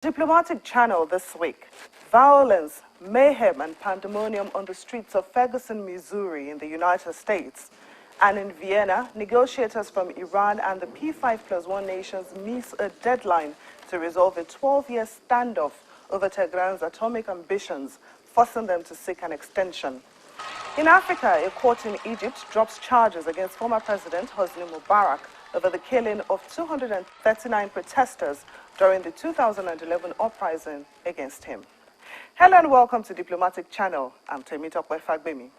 Diplomatic Channel this week. Violence, mayhem and pandemonium on the streets of Ferguson, Missouri in the United States. And in Vienna, negotiators from Iran and the P5+1 nations miss a deadline to resolve a 12-year standoff over Tehran's atomic ambitions, forcing them to seek an extension. In Africa, a court in Egypt drops charges against former President Hosni Mubarak over the killing of 239 protesters during the 2011 uprising against him. Hello and welcome to Diplomatic Channel. I'm Temitope Fagbemi.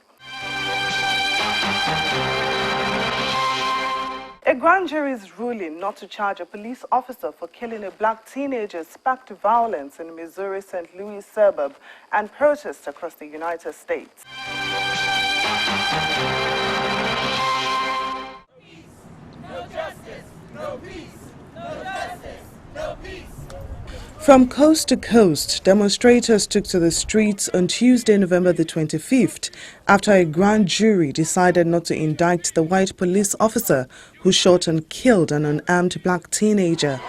A grand jury's ruling not to charge a police officer for killing a black teenager sparked violence in Missouri's St. Louis suburb and protests across the United States. No justice, no peace. No justice, no peace. From coast to coast, demonstrators took to the streets on Tuesday, November the 25th, after a grand jury decided not to indict the white police officer who shot and killed an unarmed black teenager.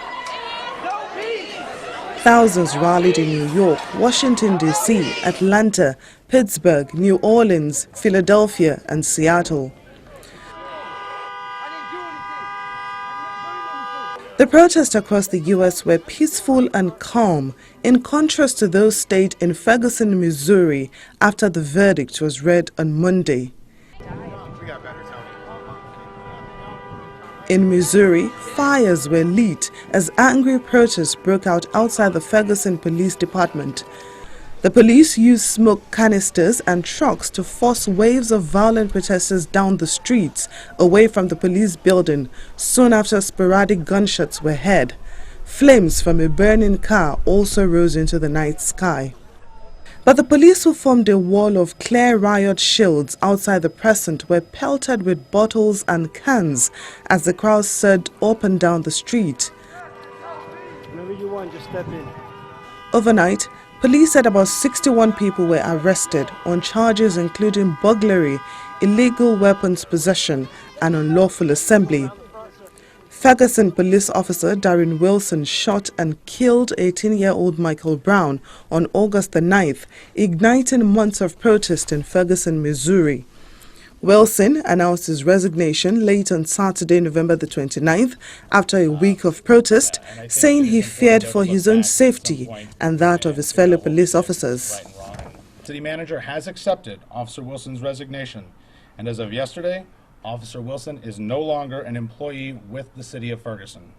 Thousands rallied in New York, Washington, D.C., Atlanta, Pittsburgh, New Orleans, Philadelphia, and Seattle. The protests across the U.S. were peaceful and calm, in contrast to those staged in Ferguson, Missouri, after the verdict was read on Monday. In Missouri, fires were lit as angry protests broke out outside the Ferguson Police Department. The police used smoke canisters and trucks to force waves of violent protesters down the streets, away from the police building, soon after sporadic gunshots were heard. Flames from a burning car also rose into the night sky. But the police, who formed a wall of clear riot shields outside the precinct, were pelted with bottles and cans as the crowd surged up and down the street. Whenever you want, just step in. Overnight, police said about 61 people were arrested on charges including burglary, illegal weapons possession, and unlawful assembly. Ferguson police officer Darren Wilson shot and killed 18-year-old Michael Brown on August the 9th, igniting months of protest in Ferguson, Missouri. Wilson announced his resignation late on Saturday, November the 29th, after a week of protest, saying he feared for his own safety and that of his fellow police officers. City manager has accepted Officer Wilson's resignation, and as of yesterday, Officer Wilson is no longer an employee with the City of Ferguson.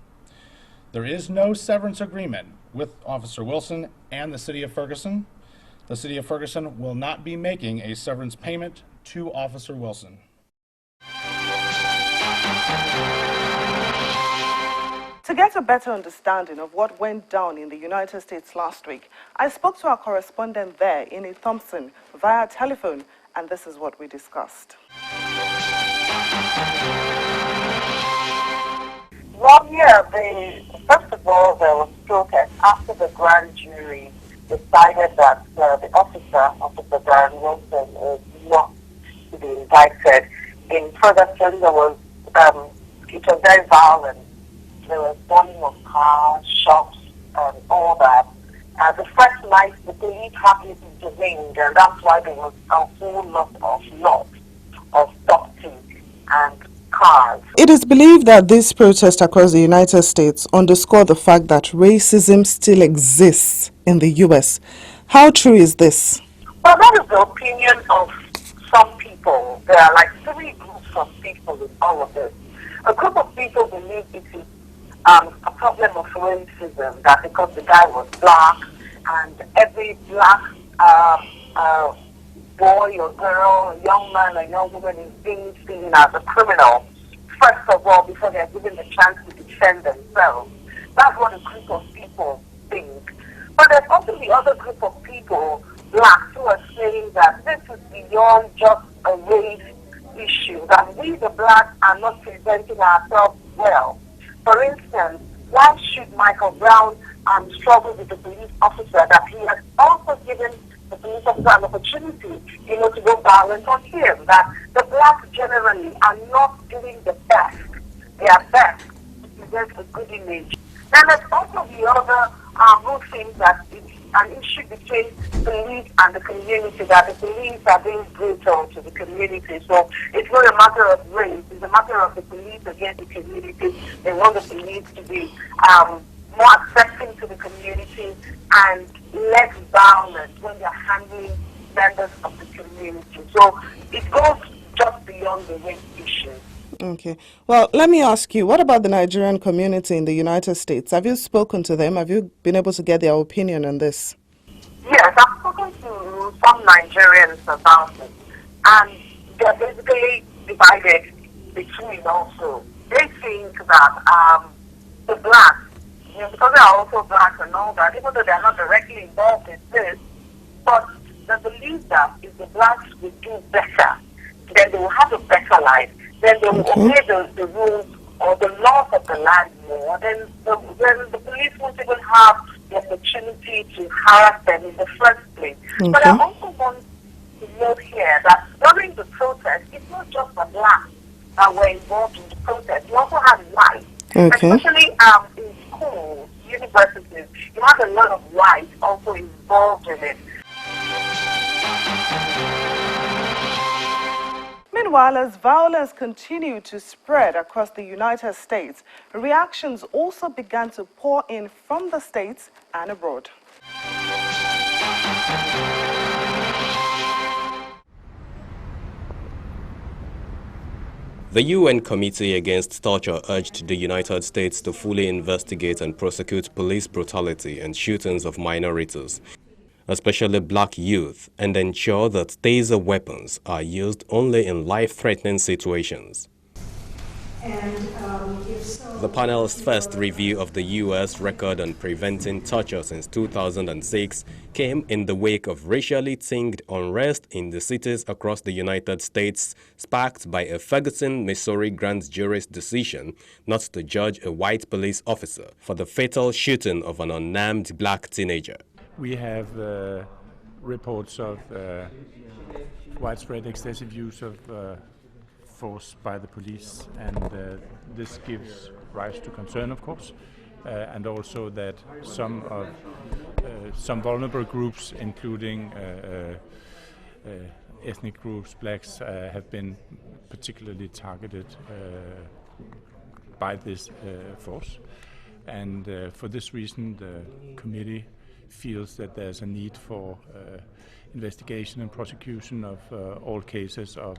There is no severance agreement with Officer Wilson and the City of Ferguson. The City of Ferguson will not be making a severance payment to Officer Wilson. To get a better understanding of what went down in the United States last week, I spoke to our correspondent there, Ine Thompson, via telephone, and this is what we discussed. Well, yeah, first of all, there was protest after the grand jury decided that the Officer Darren Wilson, is not to be indicted. In Ferguson, it was very violent. There was burning of cars, shops, and all that. The first night, the police happened to intervene, and that's why there was a whole lot of stopping and cars. It is believed that these protests across the United States underscore the fact that racism still exists in the U.S. How true is this? Well, that is the opinion of some people. There are like three groups of people in all of this. A group of people believe it is a problem of racism, that because the guy was black and every black boy or girl, young man or young woman is being seen as a criminal, first of all, before they are given the chance to defend themselves. That's what a group of people think. But there's also the other group of people, blacks, who are saying that this is beyond just a race issue, that we the blacks are not presenting ourselves well. For instance, why should Michael Brown struggle with the police officer that he has also given the police officer an opportunity, to go violent on him? That the blacks generally are not doing their best to present a good image. Then there's also the other who think that it's an issue between police and the community, that the police are being brutal to the community. So it's not a matter of race, it's a matter of the police against the community. They want the police to be more accepting to the community and less violent when they're handling members of the community. So it goes just beyond the race issue. Okay. Well, let me ask you, what about the Nigerian community in the United States? Have you spoken to them? Have you been able to get their opinion on this? Yes, I've spoken to some Nigerians about it, and they're basically divided between also. They think that the blacks, because they are also blacks and all that, even though they're not directly involved in this, but they believe that if the blacks will do better, then they will have a better life. Then they will obey the rules or the laws of the land more. Then the police won't even have the opportunity to harass them in the first place. But I also want to note here that during the protest, it's not just the blacks that were involved in the protest. You also have whites, especially in schools, universities. You have a lot of whites also involved in it. Meanwhile, as violence continued to spread across the United States, reactions also began to pour in from the States and abroad. The UN Committee Against Torture urged the United States to fully investigate and prosecute police brutality and shootings of minorities, especially black youth, and ensure that taser weapons are used only in life-threatening situations. The panel's first review of the U.S. record on preventing torture since 2006 came in the wake of racially tinged unrest in the cities across the United States, sparked by a Ferguson, Missouri grand jury's decision not to judge a white police officer for the fatal shooting of an unarmed black teenager. We have reports of widespread excessive use of force by the police, and this gives rise to concern, of course, and also that some vulnerable groups, including ethnic groups, blacks, have been particularly targeted by this force. And for this reason, the committee feels that there's a need for investigation and prosecution of all cases of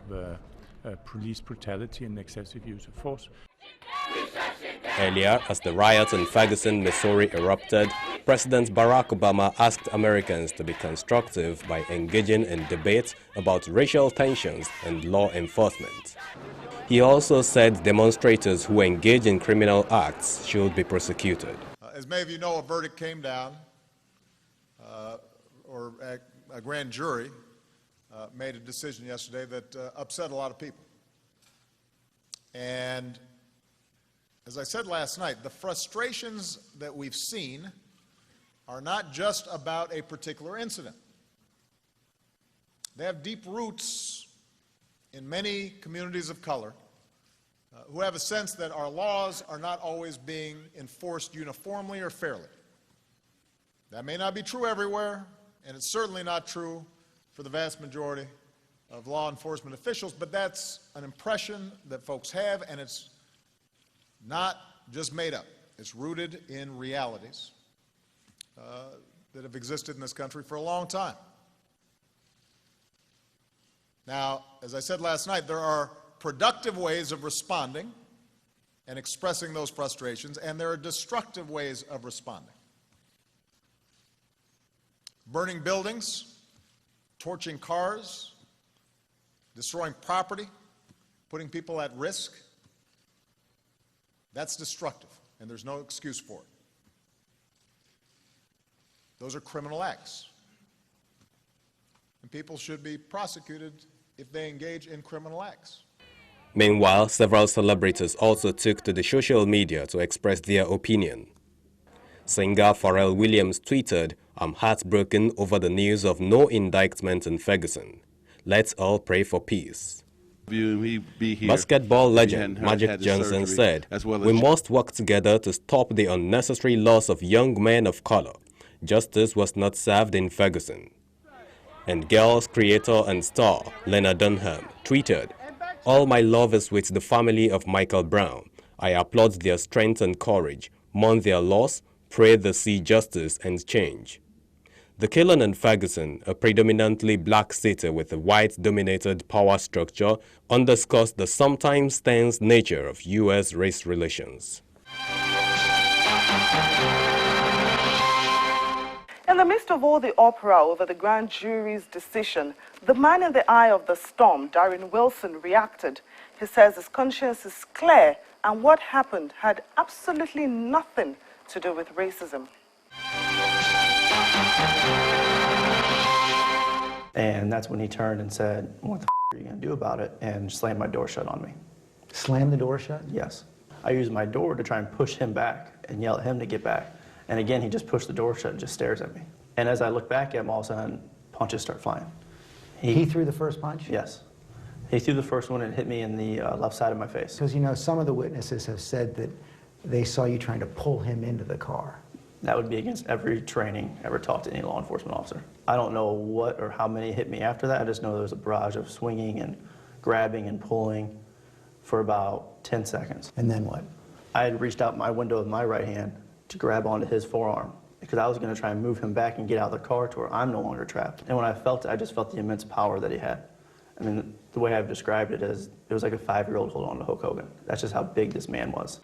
police brutality and excessive use of force. Earlier, as the riots in Ferguson, Missouri erupted, President Barack Obama asked Americans to be constructive by engaging in debate about racial tensions and law enforcement. He also said demonstrators who engage in criminal acts should be prosecuted. As many of you know, a verdict came down, or a grand jury made a decision yesterday that upset a lot of people. And as I said last night, the frustrations that we've seen are not just about a particular incident. They have deep roots in many communities of color who have a sense that our laws are not always being enforced uniformly or fairly. That may not be true everywhere, and it's certainly not true for the vast majority of law enforcement officials, but that's an impression that folks have, and it's not just made up. It's rooted in realities that have existed in this country for a long time. Now, as I said last night, there are productive ways of responding and expressing those frustrations, and there are destructive ways of responding. Burning buildings, torching cars, destroying property, putting people at risk, that's destructive, and there's no excuse for it. Those are criminal acts. And people should be prosecuted if they engage in criminal acts. Meanwhile, several celebrities also took to the social media to express their opinion. Singer Pharrell Williams tweeted, "I'm heartbroken over the news of no indictment in Ferguson. Let's all pray for peace." Basketball legend Magic Johnson said, "We must work together to stop the unnecessary loss of young men of color. Justice was not served in Ferguson." And Girls creator and star Lena Dunham tweeted, "All my love is with the family of Michael Brown. I applaud their strength and courage, mourn their loss, pray they see justice and change." The killing in Ferguson, a predominantly black city with a white-dominated power structure, underscores the sometimes tense nature of U.S. race relations. In the midst of all the uproar over the grand jury's decision, the man in the eye of the storm, Darren Wilson, reacted. He says his conscience is clear and what happened had absolutely nothing to do with racism. And that's when he turned and said, "What the are you going to do about it?" and slammed my door shut on me. Slam the door shut? Yes. I used my door to try and push him back and yell at him to get back. And again, he just pushed the door shut and just stares at me. And as I look back at him, all of a sudden, punches start flying. He threw the first punch? Yes. He threw the first one and hit me in the left side of my face. Because, you know, some of the witnesses have said that they saw you trying to pull him into the car. That would be against every training ever taught to any law enforcement officer. I don't know what or how many hit me after that. I just know there was a barrage of swinging and grabbing and pulling for about 10 seconds. And then what? I had reached out my window with my right hand to grab onto his forearm because I was going to try and move him back and get out of the car to where I'm no longer trapped. And when I felt it, I just felt the immense power that he had. I mean, the way I've described it is it was like a 5-year-old holding on to Hulk Hogan. That's just how big this man was.